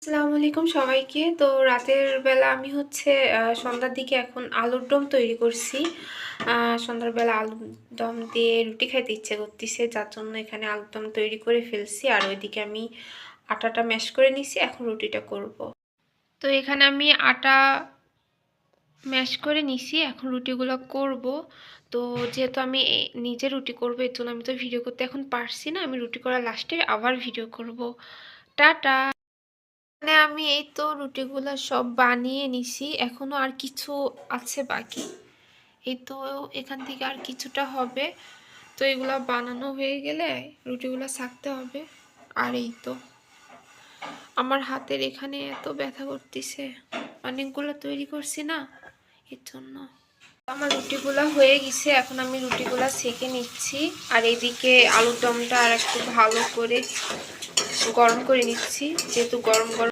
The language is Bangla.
আসসালামু আলাইকুম সবাইকে। তো রাতের বেলা আমি হচ্ছে সন্ধ্যার দিকে এখন আলুর দম তৈরি করছি। সন্ধ্যার বেলা আলুর দম দিয়ে রুটি খাইতে ইচ্ছে করতেছে, যার জন্য এখানে আলুর দম তৈরি করে ফেলছি। আর ওইদিকে আমি আটাটা ম্যাশ করে নিছি, এখন রুটিটা করব। তো এখানে আমি আটা ম্যাশ করে নিছি, এখন রুটিগুলো করব। তো যেহেতু আমি নিজে রুটি করবো, এর জন্য আমি তো ভিডিও করতে এখন পারছি না। আমি রুটি করার লাস্টে আবার ভিডিও করব। টাটা। মানে আমি এই তো রুটিগুলা সব বানিয়ে নিছি, এখনো আর কিছু আছে বাকি। এই তো এখান থেকে আর কিছুটা হবে। তো এগুলা বানানো হয়ে গেলে রুটিগুলা ছাকতে হবে। আর এই তো আমার হাতের এখানে এত ব্যথা করতেছে, অনেকগুলো তৈরি করছি না, এর জন্য। আমার রুটিগুলা হয়ে গেছে, এখন আমি রুটিগুলা সেঁকে নিচ্ছি। আর এইদিকে আলুর দমটা আর একটু ভালো করে গরম করে নিচ্ছি, যেহেতু গরম গরম